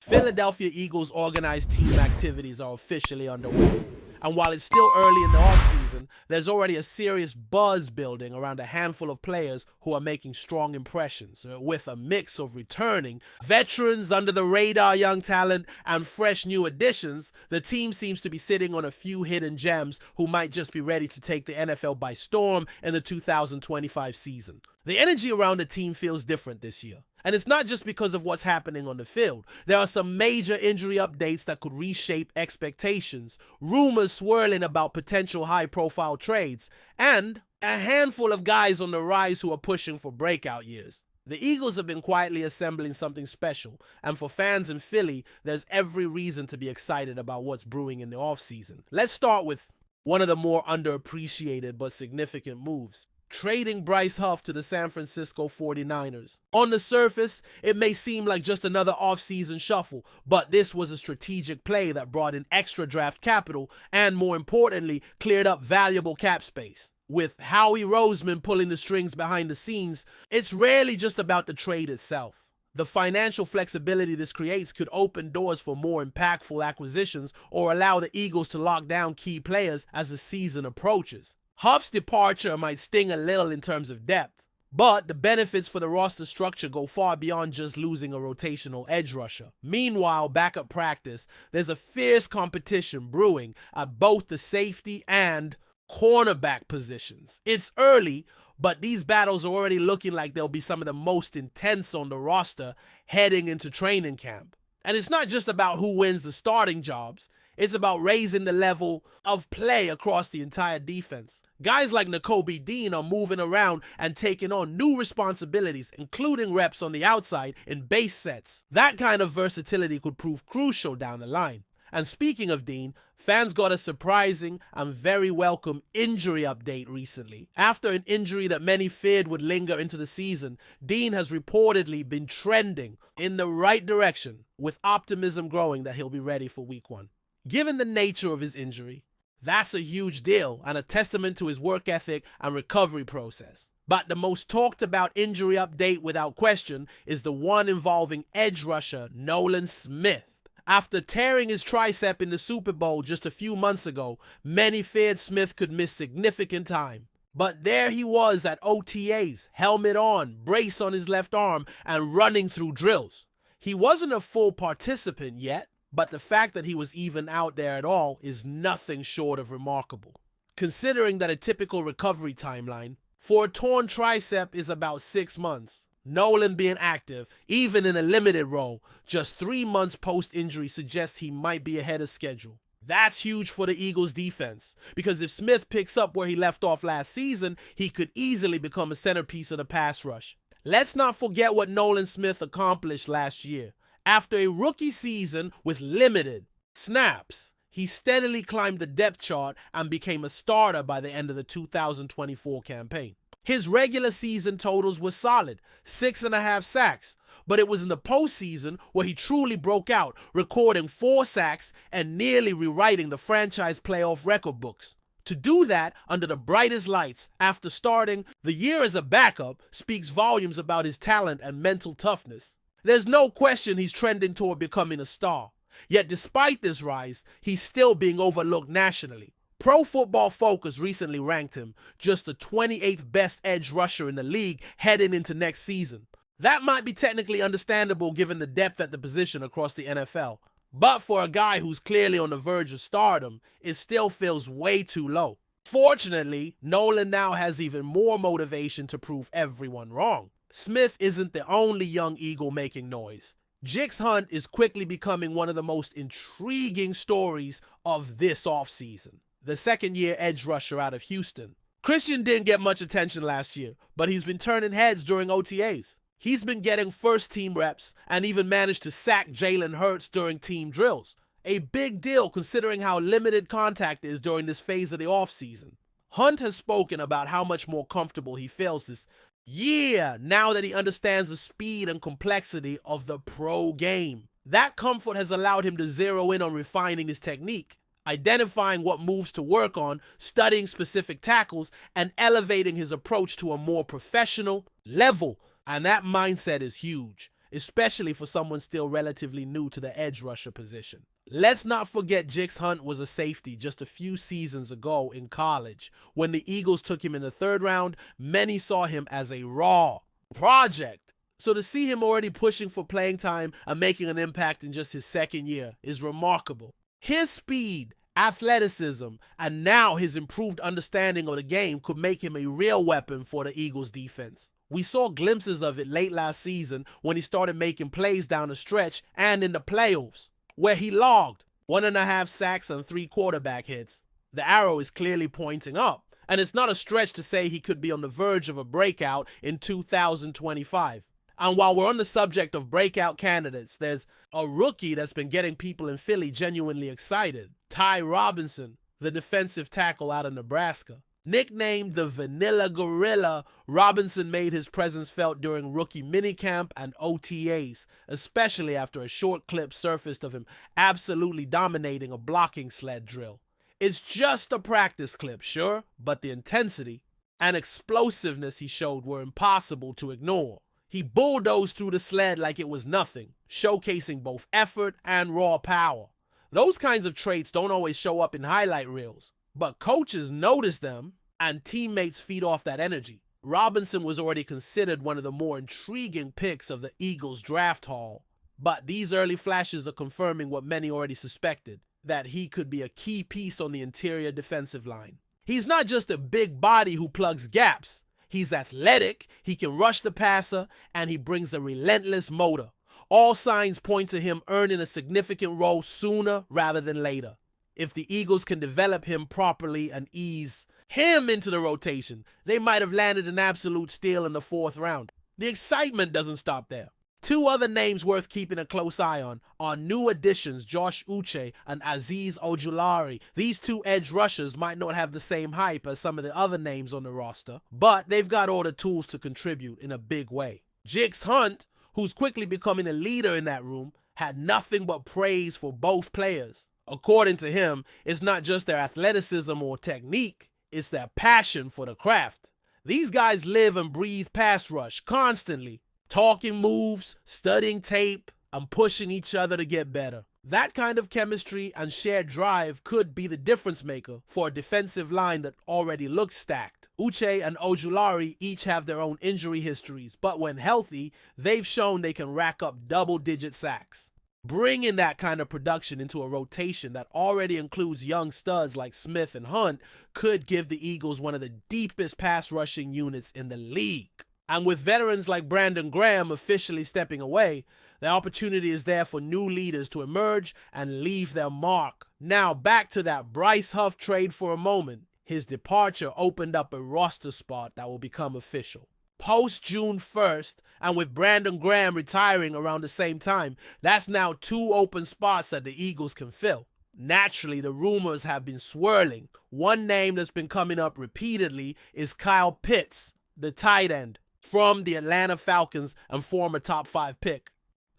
Philadelphia Eagles organized team activities are officially underway. And while it's still early in the offseason, there's already a serious buzz building around a handful of players who are making strong impressions, with a mix of returning, veterans, under-the-radar young talent, and fresh new additions. The team seems to be sitting on a few hidden gems who might just be ready to take the NFL by storm in the 2025 season. The energy around the team feels different this year. And it's not just because of what's happening on the field. There are some major injury updates that could reshape expectations, rumors swirling about potential high-profile trades, and a handful of guys on the rise who are pushing for breakout years. The Eagles have been quietly assembling something special, and for fans in Philly, there's every reason to be excited about what's brewing in the offseason. Let's start with one of the more underappreciated but significant moves: trading Bryce Huff to the San Francisco 49ers. On the surface, it may seem like just another offseason shuffle, but this was a strategic play that brought in extra draft capital and, more importantly, cleared up valuable cap space. With Howie Roseman pulling the strings behind the scenes, it's rarely just about the trade itself. The financial flexibility this creates could open doors for more impactful acquisitions or allow the Eagles to lock down key players as the season approaches. Huff's departure might sting a little in terms of depth, but the benefits for the roster structure go far beyond just losing a rotational edge rusher. Meanwhile, back at practice, there's a fierce competition brewing at both the safety and cornerback positions. It's early, but these battles are already looking like they'll be some of the most intense on the roster heading into training camp. And it's not just about who wins the starting jobs. It's about raising the level of play across the entire defense. Guys like Nico Dean are moving around and taking on new responsibilities, including reps on the outside in base sets. That kind of versatility could prove crucial down the line. And speaking of Dean, fans got a surprising and very welcome injury update recently. After an injury that many feared would linger into the season, Dean has reportedly been trending in the right direction, with optimism growing that he'll be ready for week 1. Given the nature of his injury, that's a huge deal and a testament to his work ethic and recovery process. But the most talked about injury update without question is the one involving edge rusher Nolan Smith. After tearing his tricep in the Super Bowl just a few months ago, many feared Smith could miss significant time. But there he was at OTAs, helmet on, brace on his left arm, and running through drills. He wasn't a full participant yet, but the fact that he was even out there at all is nothing short of remarkable, considering that a typical recovery timeline for a torn tricep is about 6 months. Nolan being active, even in a limited role, just 3 months post-injury suggests he might be ahead of schedule. That's huge for the Eagles' defense, because if Smith picks up where he left off last season, he could easily become a centerpiece of the pass rush. Let's not forget what Nolan Smith accomplished last year. After a rookie season with limited snaps, he steadily climbed the depth chart and became a starter by the end of the 2024 campaign. His regular season totals were solid, 6.5 sacks, but it was in the postseason where he truly broke out, recording 4 sacks and nearly rewriting the franchise playoff record books. To do that under the brightest lights after starting the year as a backup speaks volumes about his talent and mental toughness. There's no question he's trending toward becoming a star. Yet despite this rise, he's still being overlooked nationally. Pro Football Focus recently ranked him just the 28th best edge rusher in the league heading into next season. That might be technically understandable given the depth at the position across the NFL. But for a guy who's clearly on the verge of stardom, it still feels way too low. Fortunately, Nolan now has even more motivation to prove everyone wrong. Smith isn't the only young Eagle making noise. Jix Hunt is quickly becoming one of the most intriguing stories of this offseason. The second-year edge rusher out of Houston. Christian didn't get much attention last year, but he's been turning heads during OTAs. He's been getting first-team reps and even managed to sack Jalen Hurts during team drills. A big deal considering how limited contact is during this phase of the offseason. Hunt has spoken about how much more comfortable he feels this year now that he understands the speed and complexity of the pro game. That comfort has allowed him to zero in on refining his technique, identifying what moves to work on, studying specific tackles, and elevating his approach to a more professional level. And that mindset is huge, especially for someone still relatively new to the edge rusher position. Let's not forget Jix Hunt was a safety just a few seasons ago in college. When the Eagles took him in the 3rd round, many saw him as a raw project. So to see him already pushing for playing time and making an impact in just his 2nd year is remarkable. His speed, athleticism, and now his improved understanding of the game could make him a real weapon for the Eagles defense. We saw glimpses of it late last season when he started making plays down the stretch and in the playoffs, where he logged 1.5 sacks and 3 quarterback hits. The arrow is clearly pointing up, and it's not a stretch to say he could be on the verge of a breakout in 2025. And while we're on the subject of breakout candidates, there's a rookie that's been getting people in Philly genuinely excited. Ty Robinson, the defensive tackle out of Nebraska. Nicknamed the Vanilla Gorilla, Robinson made his presence felt during rookie minicamp and OTAs, especially after a short clip surfaced of him absolutely dominating a blocking sled drill. It's just a practice clip, sure, but the intensity and explosiveness he showed were impossible to ignore. He bulldozed through the sled like it was nothing, showcasing both effort and raw power. Those kinds of traits don't always show up in highlight reels, but coaches notice them and teammates feed off that energy. Robinson was already considered one of the more intriguing picks of the Eagles draft haul, but these early flashes are confirming what many already suspected, that he could be a key piece on the interior defensive line. He's not just a big body who plugs gaps. He's athletic, he can rush the passer, and he brings a relentless motor. All signs point to him earning a significant role sooner rather than later. If the Eagles can develop him properly and ease him into the rotation, they might have landed an absolute steal in the 4th round. The excitement doesn't stop there. 2 other names worth keeping a close eye on are new additions Josh Uche and Azeez Ojulari. These 2 edge rushers might not have the same hype as some of the other names on the roster, but they've got all the tools to contribute in a big way. Jix Hunt, who's quickly becoming a leader in that room, had nothing but praise for both players. According to him, it's not just their athleticism or technique, it's their passion for the craft. These guys live and breathe pass rush constantly, talking moves, studying tape, and pushing each other to get better. That kind of chemistry and shared drive could be the difference maker for a defensive line that already looks stacked. Uche and Ojulari each have their own injury histories, but when healthy, they've shown they can rack up double-digit sacks. Bringing that kind of production into a rotation that already includes young studs like Smith and Hunt could give the Eagles one of the deepest pass rushing units in the league. And with veterans like Brandon Graham officially stepping away, the opportunity is there for new leaders to emerge and leave their mark. Now back to that Bryce Huff trade for a moment. His departure opened up a roster spot that will become official. Post June 1st, and with Brandon Graham retiring around the same time, that's now 2 open spots that the Eagles can fill. Naturally, the rumors have been swirling. One name that's been coming up repeatedly is Kyle Pitts, the tight end from the Atlanta Falcons and former top 5 pick.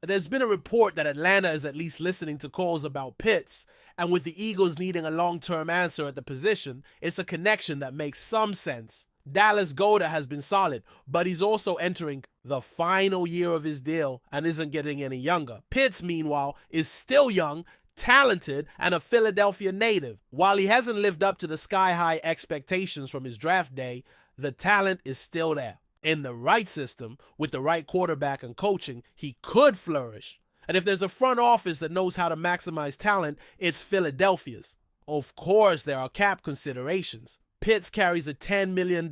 There's been a report that Atlanta is at least listening to calls about Pitts, and with the Eagles needing a long-term answer at the position, it's a connection that makes some sense. Dallas Goedert has been solid, but he's also entering the final year of his deal and isn't getting any younger. Pitts, meanwhile, is still young, talented, and a Philadelphia native. While he hasn't lived up to the sky-high expectations from his draft day, the talent is still there. In the right system, with the right quarterback and coaching, he could flourish. And if there's a front office that knows how to maximize talent, it's Philadelphia's. Of course, there are cap considerations. Pitts carries a $10 million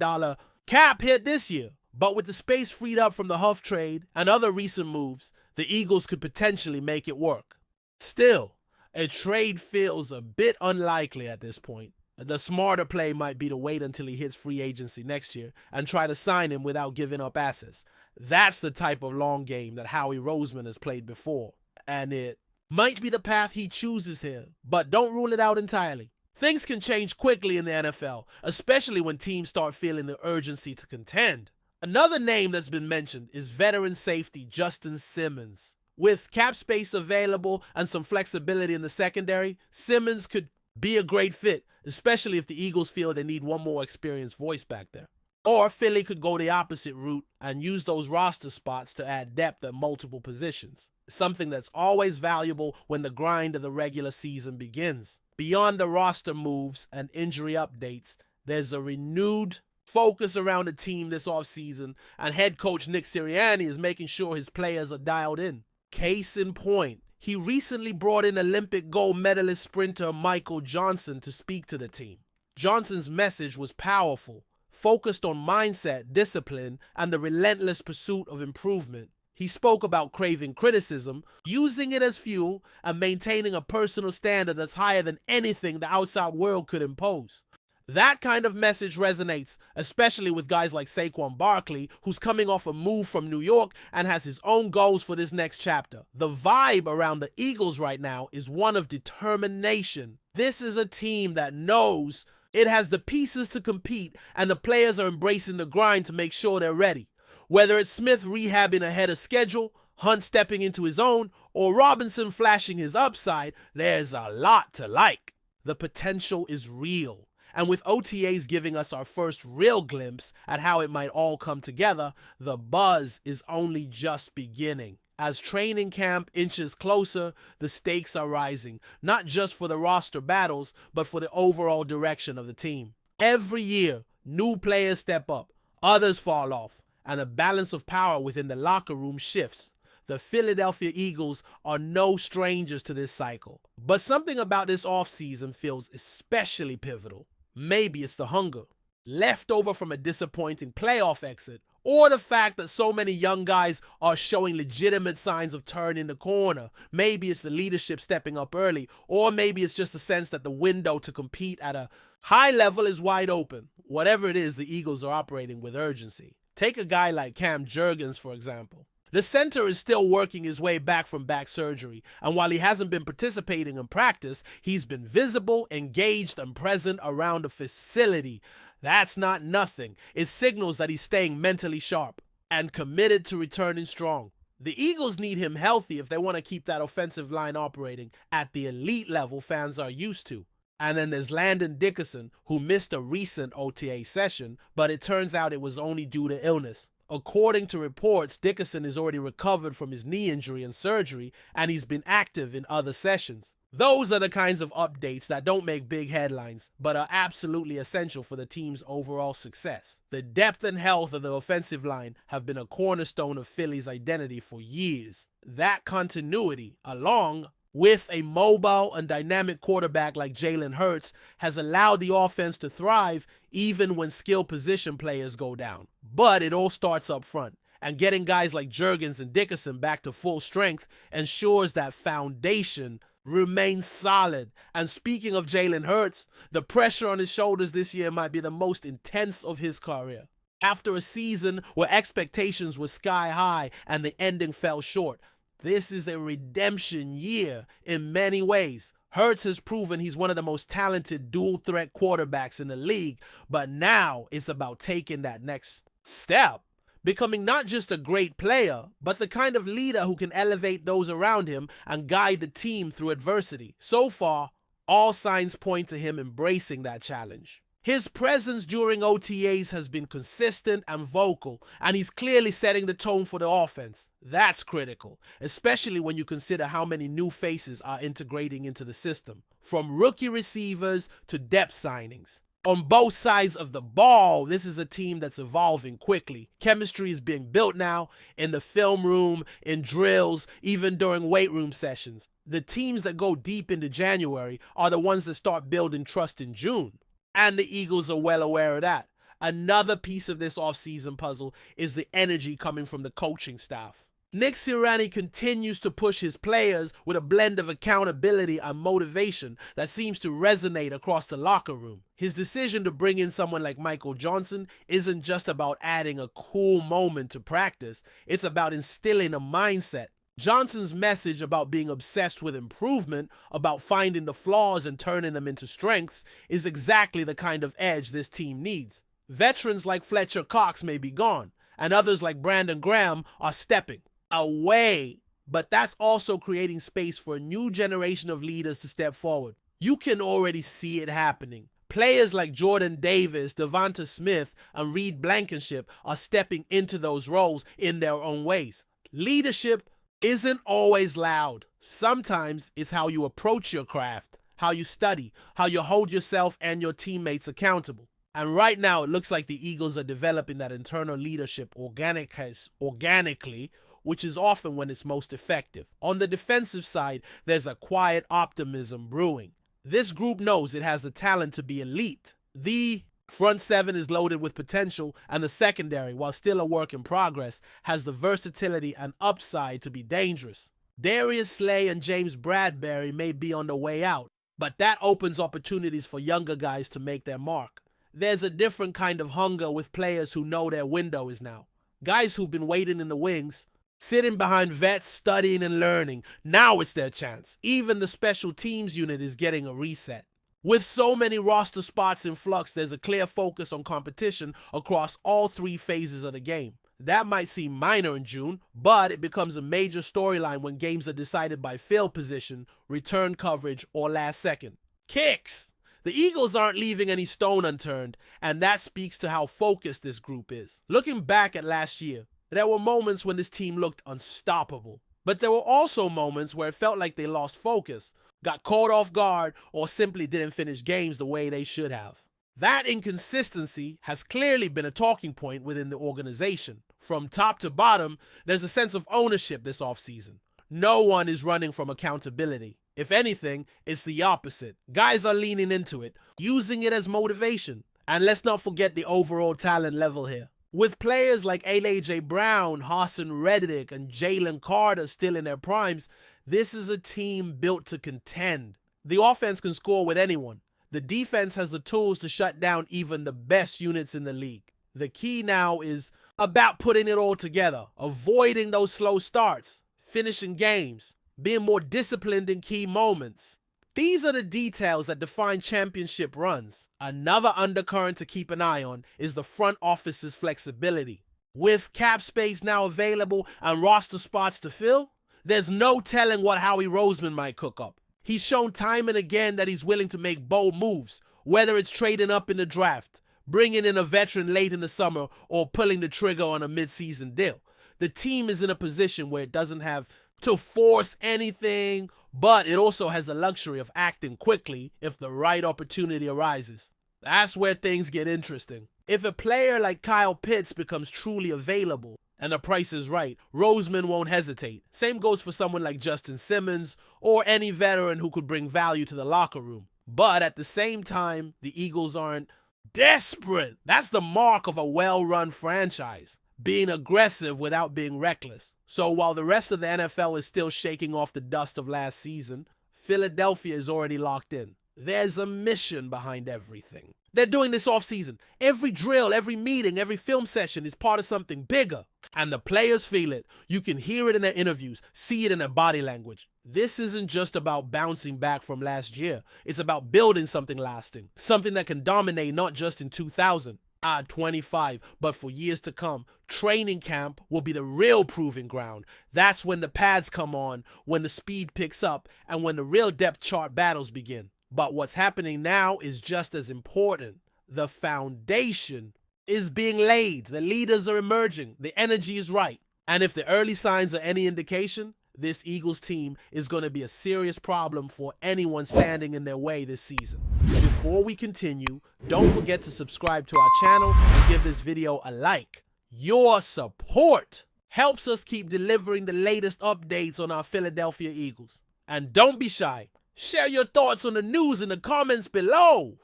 cap hit this year, but with the space freed up from the Huff trade and other recent moves, the Eagles could potentially make it work. Still, a trade feels a bit unlikely at this point. The smarter play might be to wait until he hits free agency next year and try to sign him without giving up assets. That's the type of long game that Howie Roseman has played before, and it might be the path he chooses here, but don't rule it out entirely. Things can change quickly in the NFL, especially when teams start feeling the urgency to contend. Another name that's been mentioned is veteran safety Justin Simmons. With cap space available and some flexibility in the secondary, Simmons could be a great fit, especially if the Eagles feel they need one more experienced voice back there. Or Philly could go the opposite route and use those roster spots to add depth at multiple positions, something that's always valuable when the grind of the regular season begins. Beyond the roster moves and injury updates, there's a renewed focus around the team this offseason, and head coach Nick Sirianni is making sure his players are dialed in. Case in point, he recently brought in Olympic gold medalist sprinter Michael Johnson to speak to the team. Johnson's message was powerful, focused on mindset, discipline, and the relentless pursuit of improvement. He spoke about craving criticism, using it as fuel, and maintaining a personal standard that's higher than anything the outside world could impose. That kind of message resonates, especially with guys like Saquon Barkley, who's coming off a move from New York and has his own goals for this next chapter. The vibe around the Eagles right now is one of determination. This is a team that knows it has the pieces to compete, and the players are embracing the grind to make sure they're ready. Whether it's Smith rehabbing ahead of schedule, Hunt stepping into his own, or Robinson flashing his upside, there's a lot to like. The potential is real. And with OTAs giving us our first real glimpse at how it might all come together, the buzz is only just beginning. As training camp inches closer, the stakes are rising, not just for the roster battles, but for the overall direction of the team. Every year, new players step up, others fall off, and the balance of power within the locker room shifts. The Philadelphia Eagles are no strangers to this cycle. But something about this offseason feels especially pivotal. Maybe it's the hunger, left over from a disappointing playoff exit, or the fact that so many young guys are showing legitimate signs of turning the corner. Maybe it's the leadership stepping up early, or maybe it's just a sense that the window to compete at a high level is wide open. Whatever it is, the Eagles are operating with urgency. Take a guy like Cam Jurgens, for example. The center is still working his way back from back surgery, and while he hasn't been participating in practice, he's been visible, engaged, and present around the facility. That's not nothing. It signals that he's staying mentally sharp and committed to returning strong. The Eagles need him healthy if they want to keep that offensive line operating at the elite level fans are used to. And then there's Landon Dickerson, who missed a recent OTA session, but it turns out it was only due to illness. According to reports, Dickerson is already recovered from his knee injury and surgery, and he's been active in other sessions. Those are the kinds of updates that don't make big headlines, but are absolutely essential for the team's overall success. The depth and health of the offensive line have been a cornerstone of Philly's identity for years. That continuity, along with a mobile and dynamic quarterback like Jalen Hurts, has allowed the offense to thrive even when skill position players go down. But it all starts up front, and getting guys like Jurgens and Dickerson back to full strength ensures that foundation remains solid. And speaking of Jalen Hurts, the pressure on his shoulders this year might be the most intense of his career. After a season where expectations were sky high and the ending fell short, this is a redemption year in many ways. Hurts has proven he's one of the most talented dual-threat quarterbacks in the league, but now it's about taking that next step, becoming not just a great player, but the kind of leader who can elevate those around him and guide the team through adversity. So far, all signs point to him embracing that challenge. His presence during OTAs has been consistent and vocal, and he's clearly setting the tone for the offense. That's critical, especially when you consider how many new faces are integrating into the system, from rookie receivers to depth signings. On both sides of the ball, this is a team that's evolving quickly. Chemistry is being built now in the film room, in drills, even during weight room sessions. The teams that go deep into January are the ones that start building trust in June. And the Eagles are well aware of that. Another piece of this offseason puzzle is the energy coming from the coaching staff. Nick Sirianni continues to push his players with a blend of accountability and motivation that seems to resonate across the locker room. His decision to bring in someone like Michael Johnson isn't just about adding a cool moment to practice, it's about instilling a mindset. Johnson's message about being obsessed with improvement, about finding the flaws and turning them into strengths, is exactly the kind of edge this team needs. Veterans like Fletcher Cox may be gone, and others like Brandon Graham are stepping away, but that's also creating space for a new generation of leaders to step forward. You can already see it happening. Players like Jordan Davis, Devonta Smith, and Reed Blankenship are stepping into those roles in their own ways. Leadership isn't always loud. Sometimes it's how you approach your craft, how you study, how you hold yourself and your teammates accountable. And right now, it looks like the Eagles are developing that internal leadership organically, which is often when it's most effective. On the defensive side, there's a quiet optimism brewing. This group knows it has the talent to be elite. The front seven is loaded with potential, and the secondary, while still a work in progress, has the versatility and upside to be dangerous. Darius Slay and James Bradbury may be on the way out, but that opens opportunities for younger guys to make their mark. There's a different kind of hunger with players who know their window is now. Guys who've been waiting in the wings, sitting behind vets, studying and learning. Now it's their chance. Even the special teams unit is getting a reset. With so many roster spots in flux, there's a clear focus on competition across all three phases of the game. That might seem minor in June, but it becomes a major storyline when games are decided by field position, return coverage, or last second. Kicks! The Eagles aren't leaving any stone unturned, and that speaks to how focused this group is. Looking back at last year, there were moments when this team looked unstoppable, but there were also moments where it felt like they lost focus, got caught off guard, or simply didn't finish games the way they should have. That inconsistency has clearly been a talking point within the organization. From top to bottom, there's a sense of ownership this offseason. No one is running from accountability. If anything, it's the opposite. Guys are leaning into it, using it as motivation. And let's not forget the overall talent level here. With players like A.J. Brown, Hassan Reddick, and Jalen Carter still in their primes, this is a team built to contend. The offense can score with anyone. The defense has the tools to shut down even the best units in the league. The key now is about putting it all together, avoiding those slow starts, finishing games, being more disciplined in key moments. These are the details that define championship runs. Another undercurrent to keep an eye on is the front office's flexibility. With cap space now available and roster spots to fill, there's no telling what Howie Roseman might cook up. He's shown time and again that he's willing to make bold moves, whether it's trading up in the draft, bringing in a veteran late in the summer, or pulling the trigger on a mid-season deal. The team is in a position where it doesn't have to force anything, but it also has the luxury of acting quickly if the right opportunity arises. That's where things get interesting. If a player like Kyle Pitts becomes truly available and the price is right, Roseman won't hesitate. Same goes for someone like Justin Simmons or any veteran who could bring value to the locker room. But at the same time, the Eagles aren't desperate. That's the mark of a well-run franchise. Being aggressive without being reckless. So while the rest of the NFL is still shaking off the dust of last season, Philadelphia is already locked in. There's a mission behind everything. They're doing this offseason. Every drill, every meeting, every film session is part of something bigger. And the players feel it. You can hear it in their interviews, see it in their body language. This isn't just about bouncing back from last year. It's about building something lasting. Something that can dominate not just in 2025, but for years to come. Training camp will be the real proving ground. That's when the pads come on, when the speed picks up, and when the real depth chart battles begin. But what's happening now is just as important. The foundation is being laid. The leaders are emerging. The energy is right. And if the early signs are any indication, this Eagles team is going to be a serious problem for anyone standing in their way this season. Before we continue, don't forget to subscribe to our channel and give this video a like. Your support helps us keep delivering the latest updates on our Philadelphia Eagles. And don't be shy. Share your thoughts on the news in the comments below.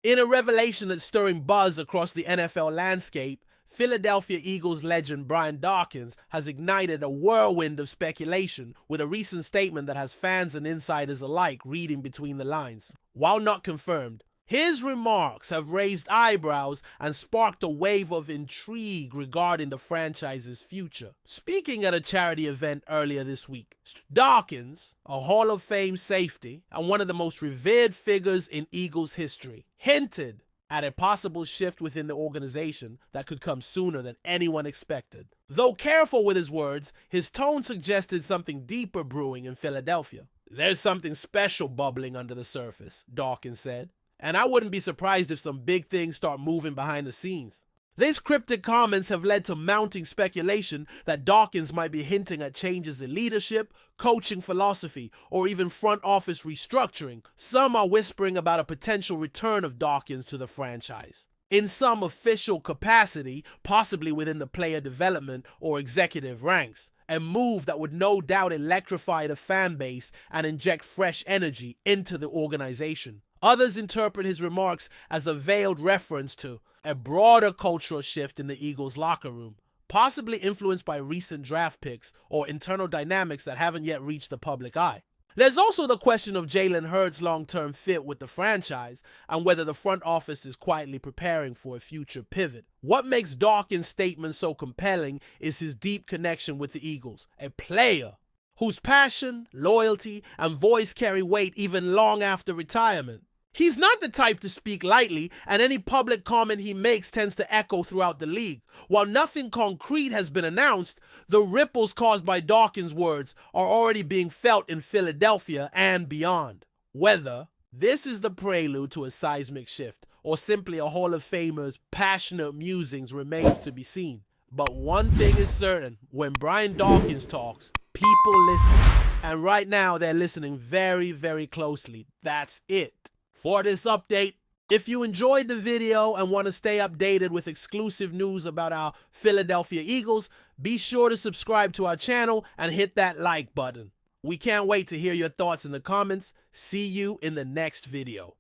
In a revelation that's stirring buzz across the NFL landscape, Philadelphia Eagles legend Brian Dawkins has ignited a whirlwind of speculation with a recent statement that has fans and insiders alike reading between the lines. While not confirmed, his remarks have raised eyebrows and sparked a wave of intrigue regarding the franchise's future. Speaking at a charity event earlier this week, Dawkins, a Hall of Fame safety and one of the most revered figures in Eagles history, hinted at a possible shift within the organization that could come sooner than anyone expected. Though careful with his words, his tone suggested something deeper brewing in Philadelphia. "There's something special bubbling under the surface," Dawkins said. And I wouldn't be surprised if some big things start moving behind the scenes. These cryptic comments have led to mounting speculation that Dawkins might be hinting at changes in leadership, coaching philosophy, or even front office restructuring. Some are whispering about a potential return of Dawkins to the franchise in some official capacity, possibly within the player development or executive ranks, a move that would no doubt electrify the fan base and inject fresh energy into the organization. Others interpret his remarks as a veiled reference to a broader cultural shift in the Eagles' locker room, possibly influenced by recent draft picks or internal dynamics that haven't yet reached the public eye. There's also the question of Jalen Hurts' long-term fit with the franchise and whether the front office is quietly preparing for a future pivot. What makes Dawkins' statement so compelling is his deep connection with the Eagles, a player whose passion, loyalty, and voice carry weight even long after retirement. He's not the type to speak lightly, and any public comment he makes tends to echo throughout the league. While nothing concrete has been announced, the ripples caused by Dawkins' words are already being felt in Philadelphia and beyond. Whether this is the prelude to a seismic shift or simply a Hall of Famer's passionate musings remains to be seen. But one thing is certain, when Brian Dawkins talks, people listen. And right now they're listening very, very closely. That's it. For this update, if you enjoyed the video and want to stay updated with exclusive news about our Philadelphia Eagles, be sure to subscribe to our channel and hit that like button. We can't wait to hear your thoughts in the comments. See you in the next video.